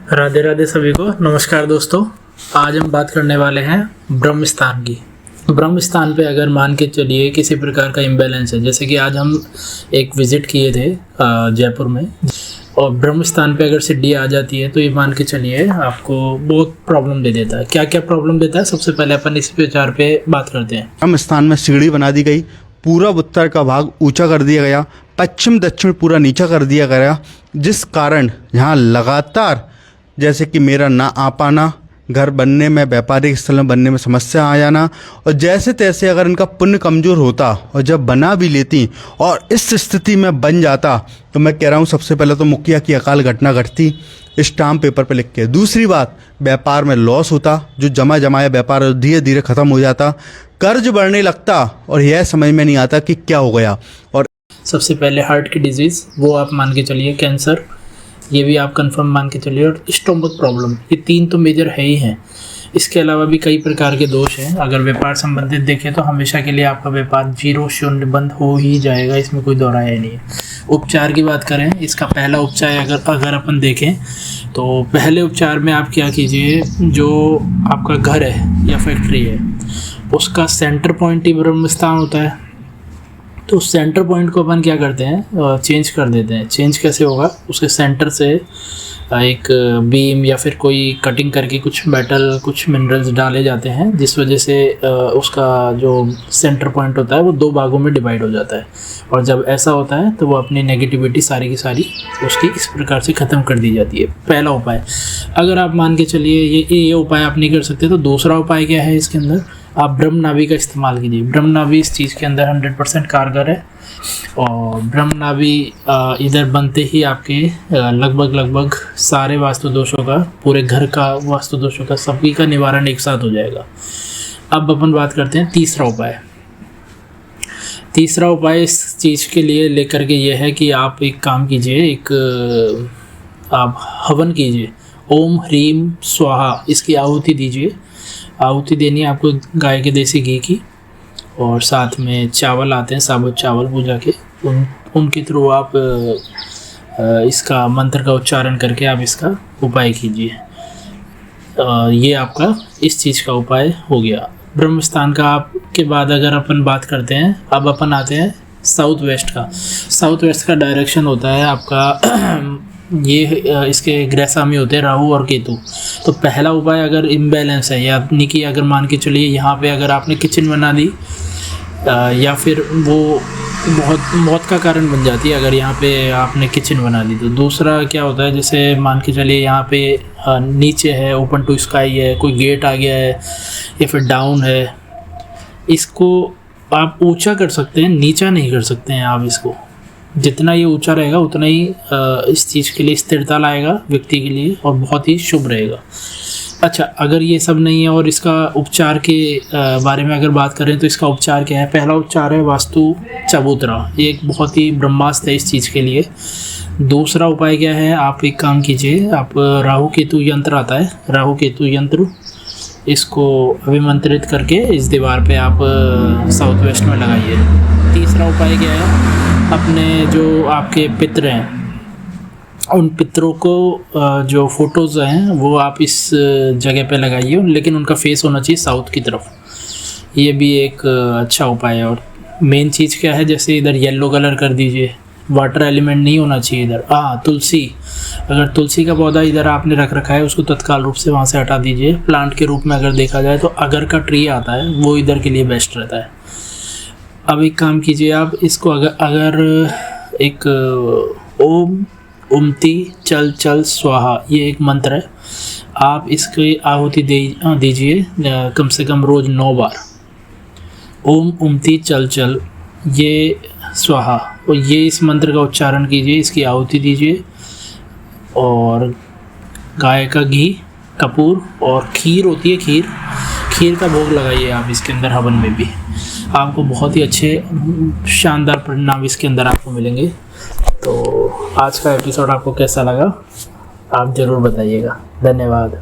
राधे राधे सभी को। नमस्कार दोस्तों, आज हम बात करने वाले हैं ब्रह्म स्थान की। ब्रह्म स्थान पे अगर मान के चलिए किसी प्रकार का इम्बैलेंस है, जैसे कि आज हम एक विज़िट किए थे जयपुर में, और ब्रह्म स्थान पे अगर सिड्डी आ जाती है तो ये मान के चलिए आपको बहुत प्रॉब्लम दे देता है। क्या क्या प्रॉब्लम देता है, सबसे पहले अपन इस विचार पे बात करते हैं। ब्रह्म स्थान में सीढ़ी बना दी गई, पूरब उत्तर का भाग ऊंचा कर दिया गया, पश्चिम दक्षिण पूरा नीचा कर दिया गया, जिस कारण यहाँ लगातार जैसे कि मेरा ना आ पाना, घर बनने में, व्यापारिक स्थल में बनने में समस्या आ जाना, और जैसे तैसे अगर इनका पुण्य कमज़ोर होता और जब बना भी लेती और इस स्थिति में बन जाता तो मैं कह रहा हूँ सबसे पहले तो मुखिया की अकाल घटना घटती स्टाम्प पेपर पे लिख के। दूसरी बात, व्यापार में लॉस होता, जो जमा जमाया व्यापार धीरे धीरे ख़त्म हो जाता, कर्ज बढ़ने लगता और यह समझ में नहीं आता कि क्या हो गया। और सबसे पहले हार्ट की डिजीज़, वो आप मान के चलिए, कैंसर, ये भी आप कंफर्म मान के चलिए, और स्टोमक प्रॉब्लम, ये तीन तो मेजर है ही हैं। इसके अलावा भी कई प्रकार के दोष हैं। अगर व्यापार संबंधित देखें तो हमेशा के लिए आपका व्यापार जीरो शून्य बंद हो ही जाएगा, इसमें कोई दोहराया ही नहीं है। उपचार की बात करें, इसका पहला उपचार अगर अपन देखें तो पहले उपचार में आप क्या कीजिए, जो आपका घर है या फैक्ट्री है उसका सेंटर पॉइंट ही ब्रह्म स्थान होता है। तो उस सेंटर पॉइंट को अपन क्या करते हैं, चेंज कर देते हैं। चेंज कैसे होगा, उसके सेंटर से एक बीम या फिर कोई कटिंग करके कुछ मेटल, कुछ मिनरल्स डाले जाते हैं, जिस वजह से उसका जो सेंटर पॉइंट होता है वो दो भागों में डिवाइड हो जाता है। और जब ऐसा होता है तो वो अपनी नेगेटिविटी सारी की सारी उसकी इस प्रकार से ख़त्म कर दी जाती है। पहला उपाय। अगर आप मान के चलिए ये उपाय आप नहीं कर सकते तो दूसरा उपाय क्या है, इसके अंदर आप ब्रह्म नाभि का इस्तेमाल कीजिए। ब्रह्म नाभि इस चीज़ के अंदर 100% कारगर है, और ब्रह्म नाभि इधर बनते ही आपके लगभग सारे वास्तु दोषों का, पूरे घर का वास्तु दोषों का, सभी का निवारण एक साथ हो जाएगा। अब अपन बात करते हैं तीसरा उपाय। तीसरा उपाय इस चीज़ के लिए लेकर के ये है कि आप एक काम कीजिए, आप हवन कीजिए, ओम ह्रीम स्वाहा, इसकी आहुति दीजिए। आहुति देनी है आपको गाय के देसी घी की, और साथ में चावल आते हैं, साबुत चावल पूजा के, उनके थ्रू आप इसका मंत्र का उच्चारण करके आप इसका उपाय कीजिए। ये आपका इस चीज़ का उपाय हो गया। ब्रह्म स्थान का के बाद अगर अपन बात करते हैं, अब अपन आते हैं साउथ वेस्ट का। साउथ वेस्ट का डायरेक्शन होता है आपका ये इसके गृहस्वामी होते हैं राहु और केतु। तो पहला उपाय अगर इम्बैलेंस है, यानी कि अगर मान के चलिए यहाँ पे अगर आपने किचन बना दी या फिर वो बहुत मौत का कारण बन जाती है अगर यहाँ पे आपने किचन बना दी। तो दूसरा क्या होता है, जैसे मान के चलिए यहाँ पे नीचे है, ओपन टू स्काई है, कोई गेट आ गया है या फिर डाउन है, इसको आप ऊंचा कर सकते हैं, नीचा नहीं कर सकते हैं आप इसको। जितना ये ऊंचा रहेगा उतना ही इस चीज़ के लिए स्थिरता लाएगा व्यक्ति के लिए, और बहुत ही शुभ रहेगा। अच्छा, अगर ये सब नहीं है और इसका उपचार के बारे में अगर बात करें तो इसका उपचार क्या है। पहला उपचार है वास्तु चबूतरा, ये एक बहुत ही ब्रह्मास्त्र है इस चीज़ के लिए। दूसरा उपाय क्या है, आप एक काम कीजिए, आप राहु केतु यंत्र आता है, राहु केतु यंत्र, इसको अभिमंत्रित करके इस दीवार पे आप साउथ वेस्ट में लगाइए। तीसरा उपाय क्या है, अपने जो आपके पितृ हैं उन पितरों को जो फोटोज़ हैं वो आप इस जगह पे लगाइए, लेकिन उनका फेस होना चाहिए साउथ की तरफ। ये भी एक अच्छा उपाय है। और मेन चीज़ क्या है, जैसे इधर येलो कलर कर दीजिए, वाटर एलिमेंट नहीं होना चाहिए इधर। तुलसी, अगर तुलसी का पौधा इधर आपने रख रखा है उसको तत्काल रूप से वहाँ से हटा दीजिए। प्लांट के रूप में अगर देखा जाए तो अगर का ट्री आता है वो इधर के लिए बेस्ट रहता है। अब एक काम कीजिए, आप इसको अगर एक ओम उमती चल चल स्वाहा, ये एक मंत्र है, आप इसकी आहुति दीजिए कम से कम रोज़ 9 बार। ओम उमती चल चल ये स्वाहा, और ये इस मंत्र का उच्चारण कीजिए, इसकी आहुति दीजिए, और गाय का घी, कपूर और खीर होती है, खीर का भोग लगाइए आप इसके अंदर हवन में भी। आपको बहुत ही अच्छे शानदार परिणाम इसके अंदर आपको मिलेंगे। तो आज का एपिसोड आपको कैसा लगा आप ज़रूर बताइएगा। धन्यवाद।